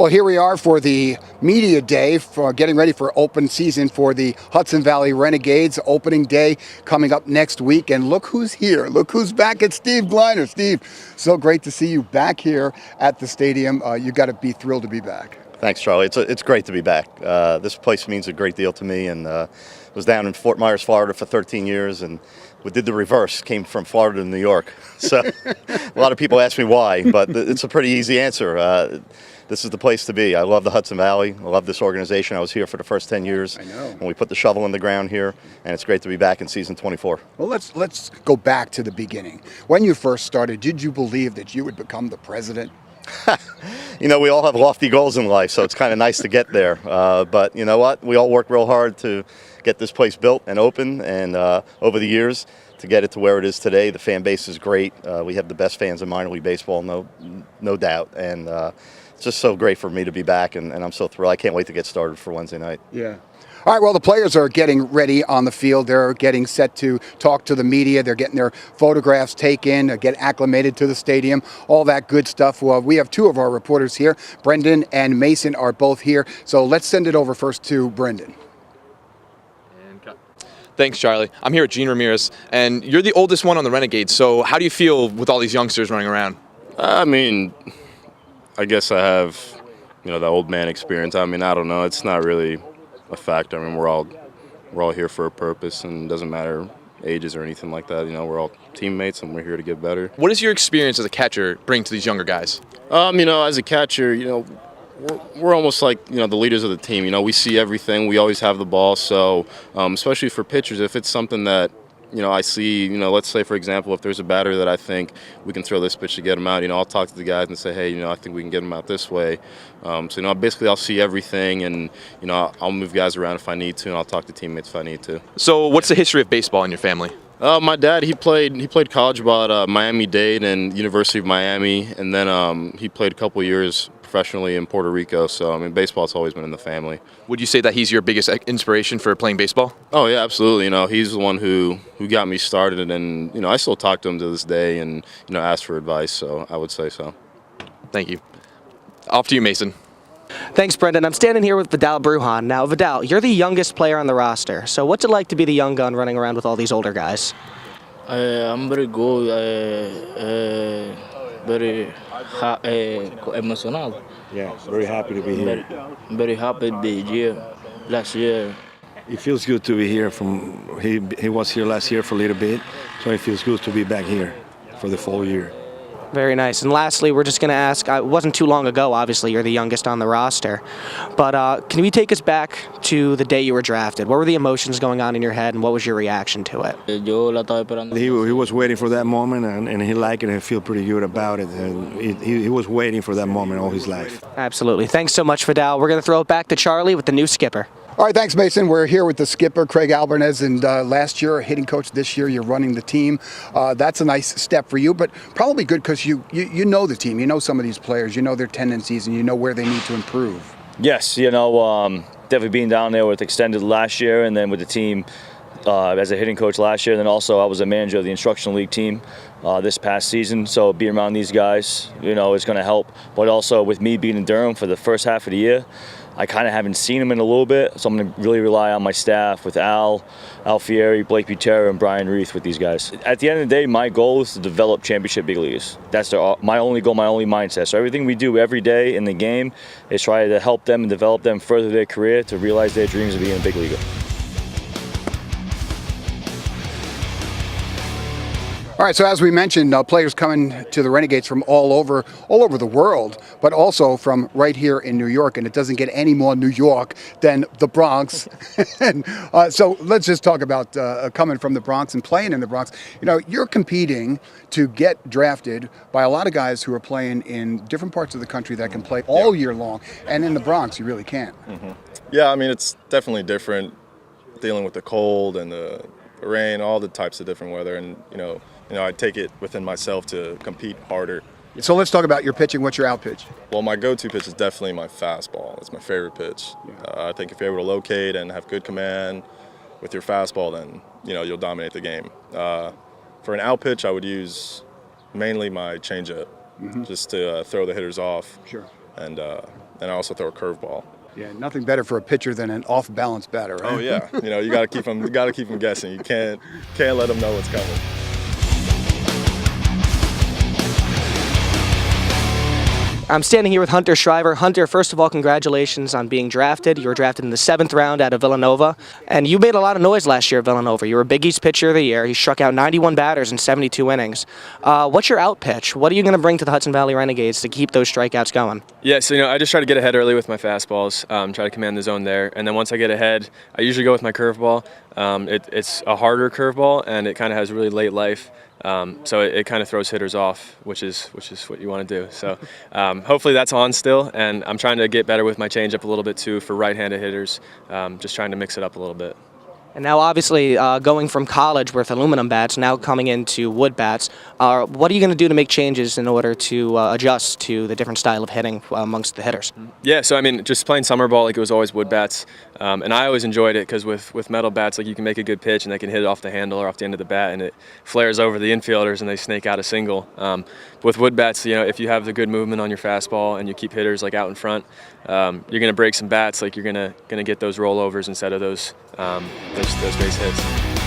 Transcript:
Well, here we are for the media day, for getting ready for open season for the Hudson Valley Renegades. Opening day coming up next week, and look who's here. Look who's back. It's Steve Gliner. Steve, so great to see you back here at the stadium. You got to be thrilled to be back. Thanks, Charlie. It's great to be back. This place means a great deal to me, and was down in Fort Myers, Florida for 13 years, and we did the reverse, came from Florida to New York. So a lot of people ask me why, but it's a pretty easy answer. This is the place to be. I love the Hudson Valley. I love this organization. I was here for the first 10 years. I know. When we put the shovel in the ground here, and it's great to be back in season 24. Well, let's go back to the beginning. When you first started, did you believe that you would become the president? You know, we all have lofty goals in life, so it's kind of nice to get there. But you know what? We all work real hard to get this place built and open, and over the years to get it to where it is today. The fan base is great. We have the best fans in minor league baseball, no doubt. And it's just so great for me to be back, and I'm so thrilled. I can't wait to get started for Wednesday night. Yeah. All right, well, the players are getting ready on the field. They're getting set to talk to the media. They're getting their photographs taken, get acclimated to the stadium, all that good stuff. Well, we have two of our reporters here. Brendan and Mason are both here. So let's send it over first to Brendan. Thanks, Charlie. I'm here with Gene Ramirez, and you're the oldest one on the Renegades. So how do you feel with all these youngsters running around? I mean, I guess I have, the old man experience. I mean, I don't know. It's not really a factor. I mean, we're all here for a purpose, and it doesn't matter ages or anything like that. We're all teammates, and we're here to get better. What does your experience as a catcher bring to these younger guys? As a catcher, we're almost like, the leaders of the team. We see everything. We always have the ball. So, especially for pitchers, if it's something that, I see, let's say, for example, if there's a batter that I think we can throw this pitch to get him out, I'll talk to the guys and say, hey, I think we can get him out this way. So, basically I'll see everything, and, I'll move guys around if I need to, and I'll talk to teammates if I need to. So what's the history of baseball in your family? My dad, he played college ball at Miami-Dade and University of Miami, and then he played a couple years professionally in Puerto Rico. So, baseball's always been in the family. Would you say that he's your biggest inspiration for playing baseball? Oh, yeah, absolutely. He's the one who got me started, and, I still talk to him to this day and, ask for advice, so I would say so. Thank you. Off to you, Mason. Thanks, Brendan. I'm standing here with Vidal Brujan. Now, Vidal, you're the youngest player on the roster. So what's it like to be the young gun running around with all these older guys? I'm very good, very emotional. Yeah, very happy to be here. Very happy last year. It feels good to be here. He was here last year for a little bit, so it feels good to be back here for the full year. Very nice. And lastly, we're just going to ask, it wasn't too long ago, obviously, you're the youngest on the roster, but can we take us back to the day you were drafted? What were the emotions going on in your head, and what was your reaction to it? He was waiting for that moment, and he liked it and feel pretty good about it. And he was waiting for that moment all his life. Absolutely. Thanks so much, Vidal. We're going to throw it back to Charlie with the new skipper. All right, thanks, Mason. We're here with the skipper, Craig Albanez, and last year, hitting coach. This year, you're running the team. That's a nice step for you, but probably good because you know the team. You know some of these players. You know their tendencies, and you know where they need to improve. Yes, definitely being down there with extended last year, and then with the team as a hitting coach last year. And then also I was a manager of the instructional league team this past season. So being around these guys, is going to help. But also with me being in Durham for the first half of the year, I kind of haven't seen him in a little bit, so I'm going to really rely on my staff with Al Fieri, Blake Butera, and Brian Reith with these guys. At the end of the day, my goal is to develop championship big leaguers. That's my only goal, my only mindset. So everything we do every day in the game is try to help them and develop them further their career to realize their dreams of being a big leaguer. All right, so as we mentioned, players coming to the Renegades from all over the world, but also from right here in New York, and it doesn't get any more New York than the Bronx. And so let's just talk about coming from the Bronx and playing in the Bronx. You're competing to get drafted by a lot of guys who are playing in different parts of the country that can play all year long, and in the Bronx, you really can't. Mm-hmm. Yeah, it's definitely different dealing with the cold and the rain, all the types of different weather, and I take it within myself to compete harder. So let's talk about your pitching. What's your out pitch? Well, my go-to pitch is definitely my fastball. It's my favorite pitch. Yeah. I think if you're able to locate and have good command with your fastball, then you'll dominate the game. For an out pitch, I would use mainly my changeup, just to throw the hitters off. Sure. And and I also throw a curveball. Yeah, nothing better for a pitcher than an off-balance batter, right? Oh yeah, you got to keep them guessing. You can't let them know what's coming. I'm standing here with Hunter Shriver. Hunter, first of all, congratulations on being drafted. You were drafted in the 7th round out of Villanova, and you made a lot of noise last year at Villanova. You were Big East Pitcher of the Year. You struck out 91 batters in 72 innings. What's your out pitch? What are you going to bring to the Hudson Valley Renegades to keep those strikeouts going? Yeah, so I just try to get ahead early with my fastballs, try to command the zone there, and then once I get ahead, I usually go with my curveball. It's a harder curveball, and it kind of has really late life. So it kind of throws hitters off, which is what you want to do. So hopefully that's on still, and I'm trying to get better with my changeup a little bit too for right-handed hitters, just trying to mix it up a little bit. And now, obviously, going from college with aluminum bats, now coming into wood bats, what are you going to do to make changes in order to adjust to the different style of hitting amongst the hitters? Yeah, so just playing summer ball, it was always wood bats, and I always enjoyed it because with metal bats, you can make a good pitch and they can hit it off the handle or off the end of the bat, and it flares over the infielders and they snake out a single. With wood bats, if you have the good movement on your fastball and you keep hitters out in front, you're going to break some bats. You're going to get those rollovers instead of those base hits.